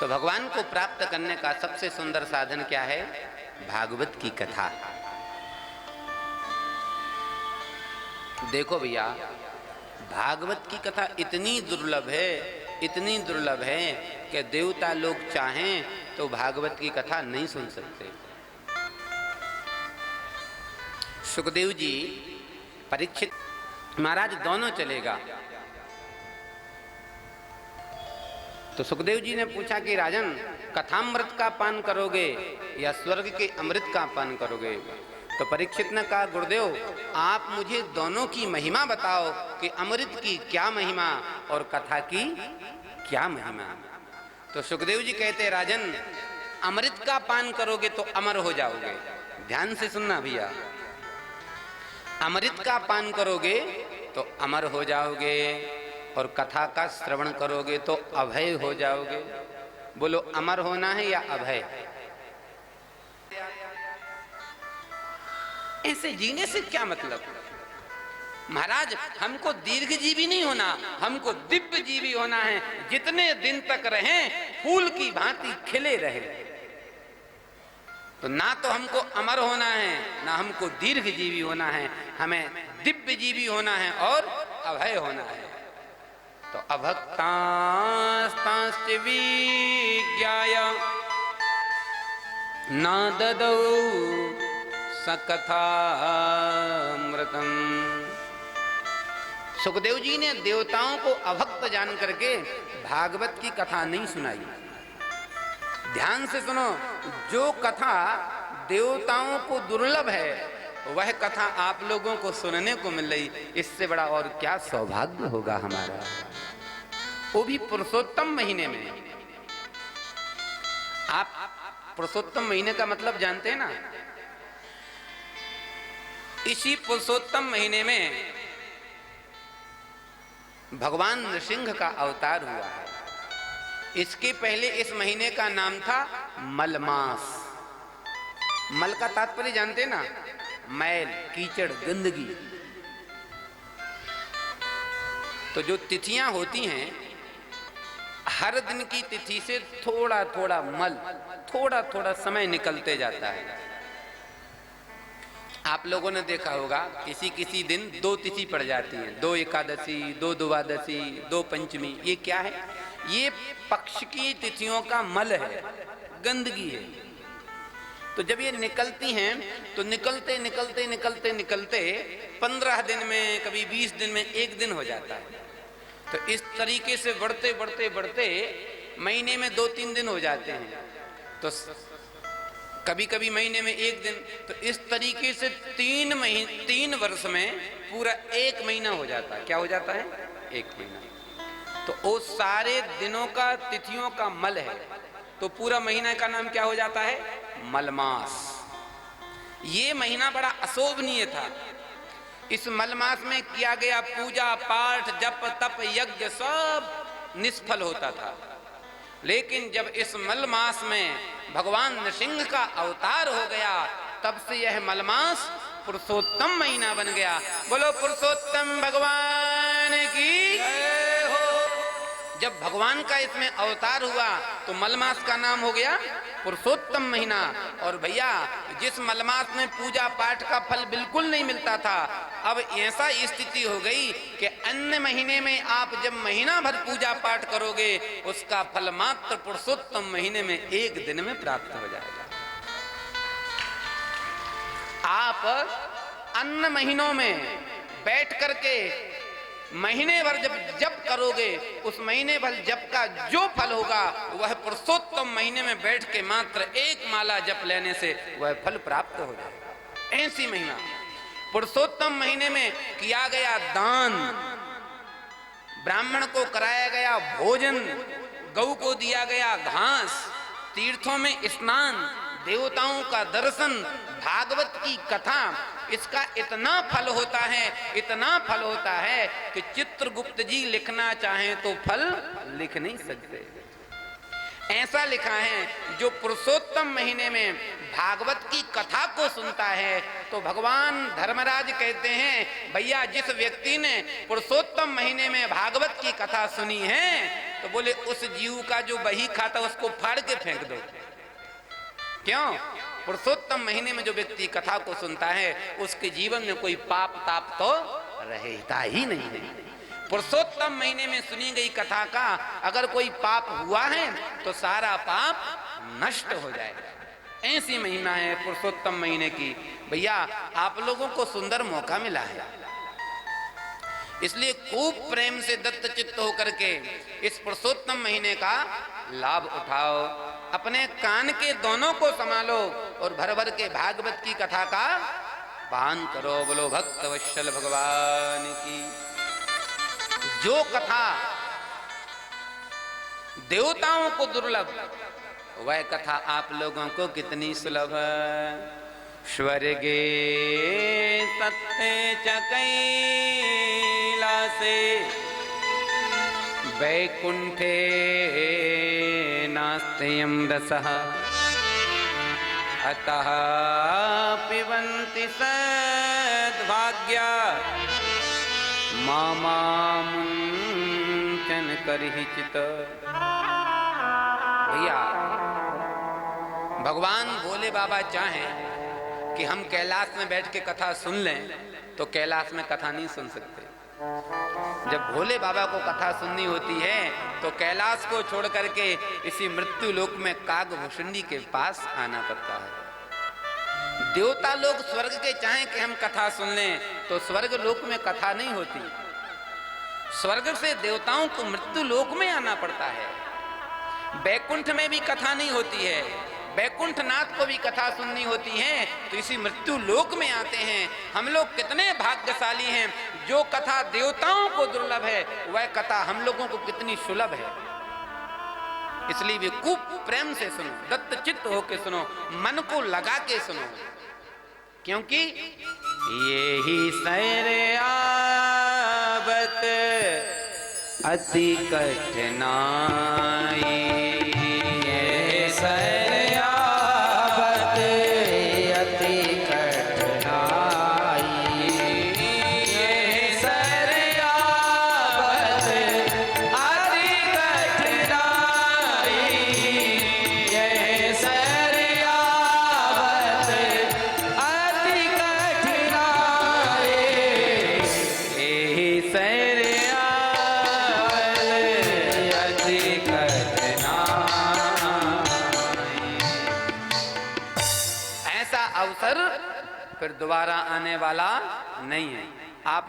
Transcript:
तो भगवान को प्राप्त करने का सबसे सुंदर साधन क्या है? भागवत की कथा। देखो भैया, भागवत की कथा इतनी दुर्लभ है, इतनी दुर्लभ है कि देवता लोग चाहें तो भागवत की कथा नहीं सुन सकते। सुखदेव जी, परीक्षित महाराज दोनों चलेगा। तो सुखदेव जी ने पूछा कि राजन, कथामृत का पान करोगे या स्वर्ग के अमृत का पान करोगे? तो परीक्षित ने कहा, गुरुदेव आप मुझे दोनों की महिमा बताओ कि अमृत की क्या महिमा और कथा की क्या महिमा। तो सुखदेव जी कहते, राजन अमृत का पान करोगे तो अमर हो जाओगे। ध्यान से सुनना भैया, अमृत का पान करोगे तो अमर हो जाओगे और कथा का श्रवण करोगे तो अभय हो जाओगे। बोलो, अमर होना है या अभय? ऐसे जीने से क्या मतलब? महाराज हमको दीर्घ जीवी नहीं होना, हमको दिव्य जीवी होना है। जितने दिन तक रहें फूल की भांति खिले रहे। तो ना तो हमको अमर होना है, ना हमको दीर्घ जीवी होना है, हमें दिव्य जीवी होना है और अभय होना है। तो अभक्तास्तांश्च विज्ञाय न ददौ सकथामृतम्। सुखदेव जी ने देवताओं को अभक्त जान करके भागवत की कथा नहीं सुनाई। ध्यान से सुनो, जो कथा देवताओं को दुर्लभ है वह कथा आप लोगों को सुनने को मिल रही, इससे बड़ा और क्या सौभाग्य होगा हमारा, वो भी पुरुषोत्तम महीने में। आप पुरुषोत्तम महीने का मतलब जानते हैं ना? इसी पुरुषोत्तम महीने में भगवान नृसिंह का अवतार हुआ है। इसके पहले इस महीने का नाम था मलमास। मल का तात्पर्य जानते ना? मैल, कीचड़, गंदगी। तो जो तिथियां होती हैं, हर दिन की तिथि से थोड़ा थोड़ा मल, थोड़ा थोड़ा समय निकलते जाता है। आप लोगों ने देखा होगा किसी किसी दिन दो तिथि पड़ जाती है, दो एकादशी, दो द्वादशी, दो पंचमी। ये क्या है? ये पक्ष की तिथियों का मल है, गंदगी है। तो जब ये निकलती हैं तो निकलते निकलते निकलते निकलते 15 दिन में, कभी 20 दिन में एक दिन हो जाता है। तो इस तरीके से बढ़ते बढ़ते बढ़ते महीने में 2-3 दिन हो जाते हैं, तो कभी कभी महीने में एक दिन। तो इस तरीके से 3 वर्ष में पूरा 1 महीना हो जाता है। क्या हो जाता है? 1 महीना। तो वो सारे दिनों का, तिथियों का मल है। तो पूरा महीना का नाम क्या हो जाता है? मलमास। ये महीना बड़ा अशोभनीय था। इस मलमास में किया गया पूजा पाठ, जप तप यज्ञ सब निष्फल होता था। लेकिन जब इस मलमास में भगवान नृसिंह का अवतार हो गया, तब से यह मलमास पुरुषोत्तम महीना बन गया। बोलो पुरुषोत्तम भगवान की जय हो। जब भगवान का इसमें अवतार हुआ तो मलमास का नाम हो गया पुरुषोत्तम महीना। और भैया, जिस मलमास में पूजा पाठ का फल बिल्कुल नहीं मिलता था, अब ऐसा स्थिति हो गई कि अन्य महीने में आप जब महीना भर पूजा पाठ करोगे, उसका फल मात्र पुरुषोत्तम महीने में 1 दिन में प्राप्त हो जाएगा। आप अन्य महीनों में बैठ करके महीने भर जब जप करोगे, उस महीने भर जप का जो फल होगा वह पुरुषोत्तम महीने में बैठ के मात्र 1 माला जप लेने से वह फल प्राप्त हो जाएगा। ऐसी महीना पुरुषोत्तम महीने में किया गया दान, ब्राह्मण को कराया गया भोजन, गौ को दिया गया घास, तीर्थों में स्नान, देवताओं का दर्शन, भागवत की कथा, इसका इतना फल होता है, इतना फल होता है कि चित्रगुप्त जी लिखना चाहें तो फल लिख नहीं सकते। ऐसा लिखा है, जो पुरुषोत्तम महीने में भागवत की कथा को सुनता है तो भगवान धर्मराज कहते हैं, भैया जिस व्यक्ति ने पुरुषोत्तम महीने में भागवत की कथा सुनी है तो बोले उस जीव का जो बही खाता उसको फाड़ के फेंक दो। क्यों? पुरुषोत्तम महीने में जो व्यक्ति कथा को सुनता है उसके जीवन में कोई पाप ताप तो रहता ही नहीं। पुरुषोत्तम महीने में सुनी गई कथा का अगर कोई पाप हुआ है तो सारा पाप नष्ट हो जाएगा। ऐसी महिमा है पुरुषोत्तम महीने की। भैया आप लोगों को सुंदर मौका मिला है, इसलिए खूब प्रेम से दत्त चित्त होकर के इस पुरुषोत्तम महीने का लाभ उठाओ। अपने कान के दोनों को संभालो और भर भर के भागवत की कथा का पान करो। बोलो भक्त वत्सल भगवान की। जो कथा देवताओं को दुर्लभ, वह कथा आप लोगों को कितनी सुलभ है। स्वर्गे तत्ते च कैलासे वैकुंठे नास्त्ययं रसः अतः पिबन्ति सद्भाग्या मामुञ्चन करहिचित्। भैया भगवान भोले बाबा चाहें कि हम कैलाश में बैठ के कथा सुन लें तो कैलाश में कथा नहीं सुन सकते। जब भोले बाबा को कथा सुननी होती है तो कैलाश को छोड़ करके इसी मृत्यु लोक में कागभूषणी के पास आना पड़ता है। देवता लोग स्वर्ग के चाहें कि हम कथा सुन लें तो स्वर्ग लोक में कथा नहीं होती। स्वर्ग से देवताओं को मृत्यु लोक में आना पड़ता है। बैकुंठ में भी कथा नहीं होती है, बैकुंठनाथ को भी कथा सुननी होती है तो इसी मृत्यु लोक में आते हैं। हम लोग कितने भाग्यशाली हैं। जो कथा देवताओं को दुर्लभ है वह कथा हम लोगों को कितनी सुलभ है। इसलिए भी खूब प्रेम से सुनो, दत्त चित्त होके सुनो, मन को लगा के सुनो, क्योंकि ये ही सैरे आवत अति कठिनाई, ये सैरे आवत अति कठिनाई, ये सैरे आवत अति कठिनाई, ये सैरे आवत अति कठिनाई, ये सैरे अवसर फिर दोबारा आने वाला नहीं है। आप